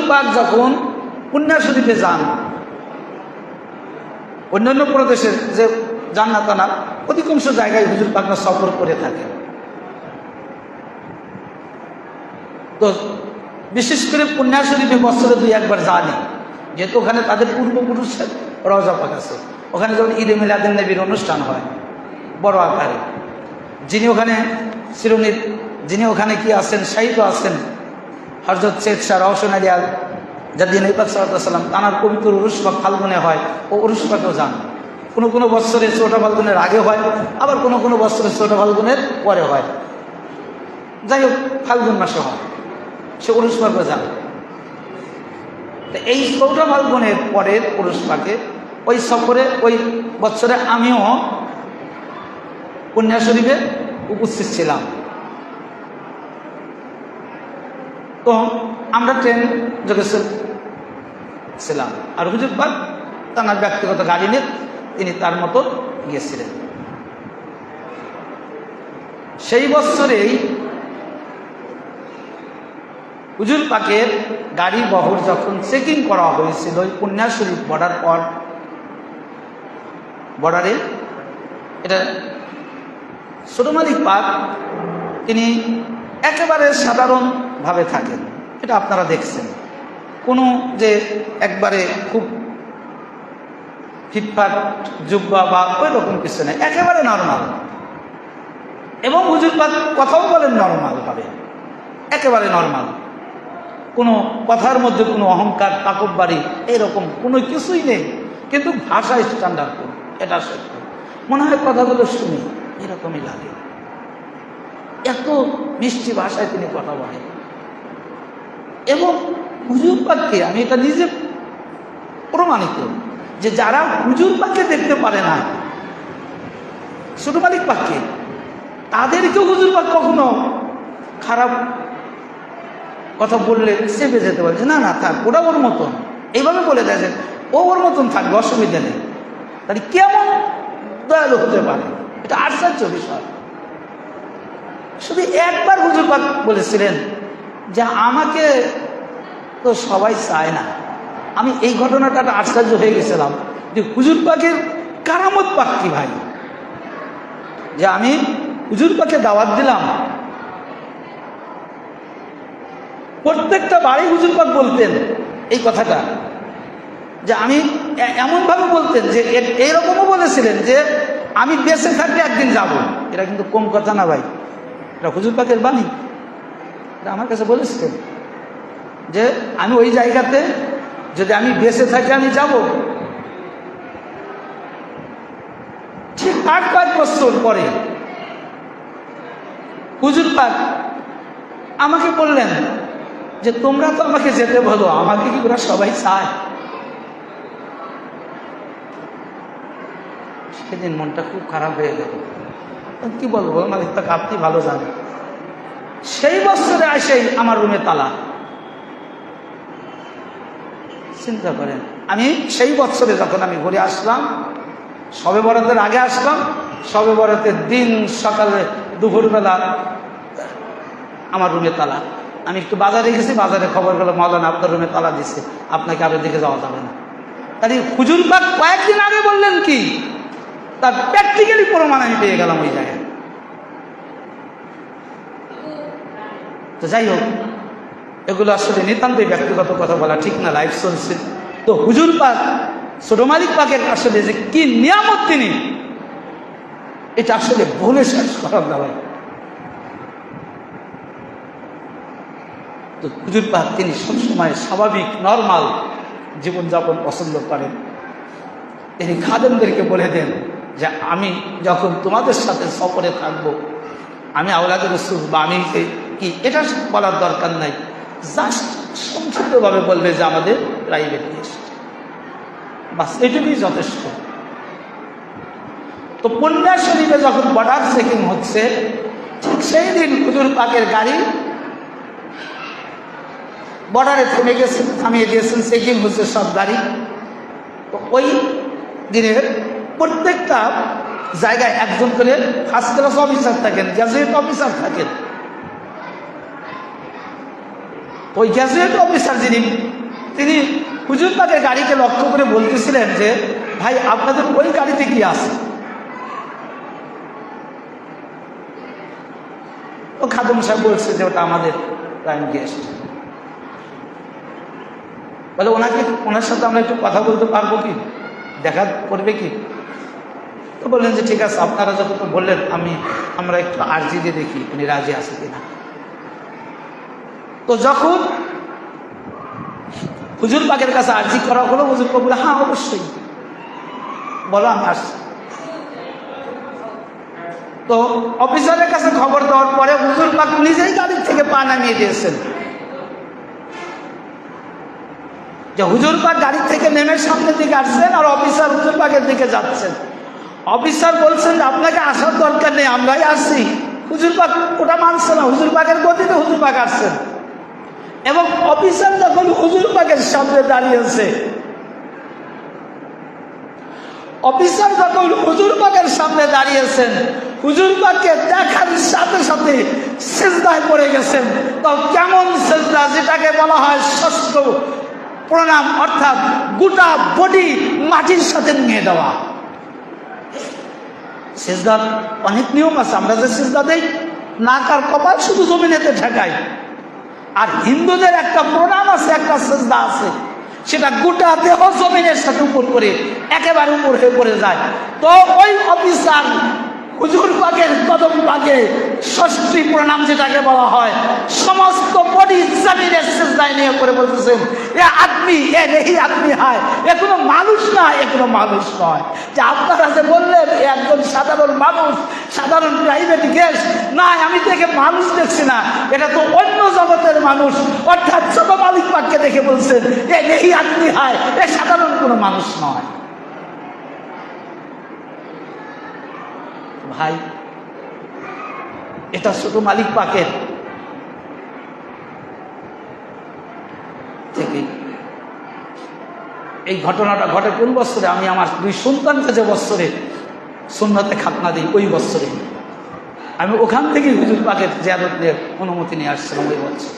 পাক যখন পুণ্যা শরীফে যান, অন্যান্য প্রদেশের যে জান্নাত আনা অধিকাংশ জায়গায় হুজুর পাকরা সফর করে থাকেন। তো বিশেষ করে পুণ্যা শরীফে বছরে 2-1 যানই, যেহেতু ওখানে তাদের পূর্বপুরুষের রওজা পাক আছে। ওখানে যখন ঈদে মিলাদুন নবীর অনুষ্ঠান হয় বড় আকারে, যিনি ওখানে কি আছেন, শাহিদ আছেন হযরত শেখ শাহ রওশন আলী জাদ্দিন ইবাদ সাল্লাম, তানার পবিত্র উরুস পাক ফাল্গুনে হয়, ও উরুস পাকেও যান। কোনো কোনো বৎসরে 14 ফাল্গুনের আগে হয়, আবার কোনো কোনো বৎসরে 14 ফাল্গুনের পরে হয়। যাই হোক, ফাল্গুন মাসে হয়, সে উরুস পাকে যান। এই 14 ফাল্গুনের পরের উরুস পাকে ওই সফরে ওই বৎসরে আমিও পুণ্যা শরীফে উপস্থিত ছিলাম। তো আমরা ট্রেন যোগে ছিলাম, আর হুজুর পাক তার ব্যক্তিগত গাড়ি নিয়ে তিনি তার মতো গিয়েছিলেন। সেই বছরেই হুজুর পাকের গাড়ি বহর যখন চেকিং করা হয়েছিল ওই পুণ্যা শরীফ বর্ডারে, এটা ছোট মালিক পাক তিনি একেবারে সাধারণভাবে থাকেন, এটা আপনারা দেখছেন। কোনো যে একবারে খুব ফিটফাট জুব্বা বা ওই রকম কিছু নেই, একেবারে নর্মাল। এবং হুজুর পাক কথাও বলেন নর্মালভাবে, একেবারে নর্মাল। কোনো কথার মধ্যে কোনো অহংকার তাকব্বারি এরকম কোনো কিছুই নেই, কিন্তু ভাষা স্ট্যান্ডার্ড, এটা সত্য। মনে হয় কথাগুলো শুনি এরকমই লাগে, এত মিষ্টি ভাষায় তিনি কথা বলেন। এবং হুজুর পাককে আমি এটা নিজে প্রমাণিত যে যারা হুজুর পাককে দেখতে পারে না, ছোট মালিক পাককে, তাদেরকেও হুজুর পাক কখনো খারাপ কথা বললে চেপে যেতে পারে, না না থাক, ওটা ওর মতন, এইভাবে বলে দেয় যে ও ওর মতন থাকবে, অসুবিধা নেই। তাহলে কেমন দয়ালু হতে পারে, এটা আশ্চর্য বিষয়। শুধু একবার হুজুর পাক বলেছিলেন যে আমাকে তো সবাই চায় না। আমি এই ঘটনাটা আশ্চর্য হয়ে গেছিলাম যে হুজুর পাকের কারামত পাক কি ভাই, যে আমি হুজুর পাকে দাওয়াত দিলাম, প্রত্যেকটা বাড়ি হুজুর পাক বলতেন এই কথাটা, যে আমি এমনভাবে বলতেন যে এইরকমও বলেছিলেন যে আমি বেঁচে থাকলে একদিন যাব। এটা কিন্তু কম কথা না ভাই, এটা হুজুর পাকের বাণী। এটা আমার কাছে বলেছিলেন যে আমি ওই জায়গাতে যদি আমি বেঁচে থাকি আমি যাব। ঠিক 8-5 বছর পরে হুজুর পাক আমাকে বললেন যে তোমরা তো আমাকে যেতে বলো, আমাকে কি ওরা সবাই চায়? সেদিন মনটা খুব খারাপ হয়ে গেল। কি বলবো, মালিক তাকে আপনি ভালো জানেন। সেই বছরে আসেই আমার রুমে তালা। চিন্তা করেন, আমি সেই বছরে যখন আমি ঘুরে আসলাম, শবে বরাতের আগে আসলাম, শবে বরাতের দিন সকালে দুপুরবেলা আমার রুমে তালা। আমি একটু বাজারে গেছি, বাজারে খবর গেল মাওলানা আপনার রুমে তালা দিচ্ছে, আপনাকে আর দিকে যাওয়া যাবে না। তাহলে হুজুর পাক কয়েকদিন আগে বললেন কি, তার প্র্যাকটিক্যালি প্রমাণ আমি পেয়ে গেলাম ওই জায়গায়। তো যাই হোক, এগুলো আসলে নিতান্তই ব্যক্তিগত কথা বলা ঠিক না, লাইফ চলছে। তো হুজুর পাক ছোট মালিক পাকের আসলে যে কি নিয়ামত তিনি, এটা আসলে বলে শেষ করার না ভাই। তো হুজুর পাক তিনি সবসময় স্বাভাবিক নর্মাল জীবনযাপন পছন্দ করেন। তিনি খাদেমদেরকে বলে দেন যে আমি যখন তোমাদের সাথে সফরে থাকবো, আমি আওলাদে রাসূল বা আমি কি, এটা বলার দরকার নাই, জাস্ট সংক্ষিপ্তভাবে বলবে যে আমাদের প্রাইভেট গেস্ট, বাস এটুকুই যথেষ্ট। তো পুণ্যা শরীফে যখন বর্ডার চেকিং হচ্ছে, ঠিক সেই দিন হুজুর পাকের গাড়ি বর্ডারে থেমে গেছে, থামিয়ে দিয়েছেন, চেকিং হচ্ছে সব গাড়ি। তো ওই দিনের প্রত্যেকটা জায়গায় একজন করে ফার্স্ট ক্লাস অফিসার থাকেন, গ্যাজেট অফিসার থাকেন। ওই গ্যাজুয়েট অফিসার তিনি হুজুর পাকের গাড়িকে লক্ষ্য করে বলতেছিলেন যে ভাই আপনাদের ওই গাড়িতে কি আছে? তো খাদেম সাহেব বলছে যে ওটা আমাদের প্রাইম গেস্ট। বলে ওনার সাথে আমরা একটু কথা বলতে পারবো কি, দেখা করবে কি? তো বললেন যে ঠিক আছে, আপনারা যখন বললেন আমরা একটু আর্জি দিয়ে দেখি উনি রাজি আছে কিনা। তো যখন হুজুর পাকের কাছে আর্জি করা হলো, হুজুর পাক বলে হ্যাঁ অবশ্যই, বলো আমি আসছি। তো অফিসারের কাছে খবর দেওয়ার পরে হুজুর পাক নিজেই গাড়ির থেকে পা নামিয়ে দিয়েছেন। যে হুজুর পাক গাড়ি থেকে নেমে সামনের দিকে আসছেন আর অফিসার হুজুর পাকের দিকে যাচ্ছেন। অফিসার বলছেন যে আপনাকে আসার দরকার নেই, আমরাই আসছি। হুজুর পাক ওটা মানছে না, হুজুর পাকের গতিতে হুজুর পাক আসছেন। এবং অফিসার যখন হুজুর পাকের সামনে দাঁড়িয়েছে, অফিসার যখন হুজুর পাকের সামনে দাঁড়িয়েছেন, হুজুর পাককে দেখার সাথে সাথে সিজদায় পড়ে গেছেন। তো কেমন সিজদা, যেটাকে বলা হয় ষষ্ঠ প্রণাম, অর্থাৎ গোটা বডি মাটির সাথে নিয়ে দেওয়া। সিজদার অনেক নিয়ম আছে। আমরা যে সিজদা দেই, নাক আর কপাল শুধু জমিনেতে ঠেকাই। আর হিন্দুদের একটা প্রণাম আছে, একটা সিজদা আছে, সেটা গোটা দেহ জমিনের সাথে উপর করে একেবারে উপর হয়ে পড়ে যায়। তো ওই অফিসার হুজুর পাকের কদম পাকে ষষ্ঠী প্রণাম যেটাকে বলা হয়, সমস্ত বডি জমিনের সিজদায় নিয়ে করে বলতেছেন এ আদমি, এ নেহি আদমি হয়, এ কোনো মানুষ না, এ কোনো মানুষ নয়। যে আপনারা যে বললেন এ একজন সাধারণ মানুষ, সাধারণ প্রাইভেট গেস্ট, না আমি দেখে মানুষ দেখছি না, এটা তো অন্য জগতের মানুষ। অর্থাৎ ছোট মালিক পাককে দেখে বলছেন এ নেহি আদমি হয়, এ সাধারণ কোনো মানুষ নয়। ভাই এটা ছোট মালিক পাকের থেকে এই ঘটনাটা ঘটে কোন বছরে? আমি আমার 2 সন্তানকে যে বছরে সুন্নতে খাতনা দিই, ওই বছরে আমি ওখান থেকে হুজুর পাকের জিয়ারতের অনুমতি নিয়ে আসছিলাম ওই বছর।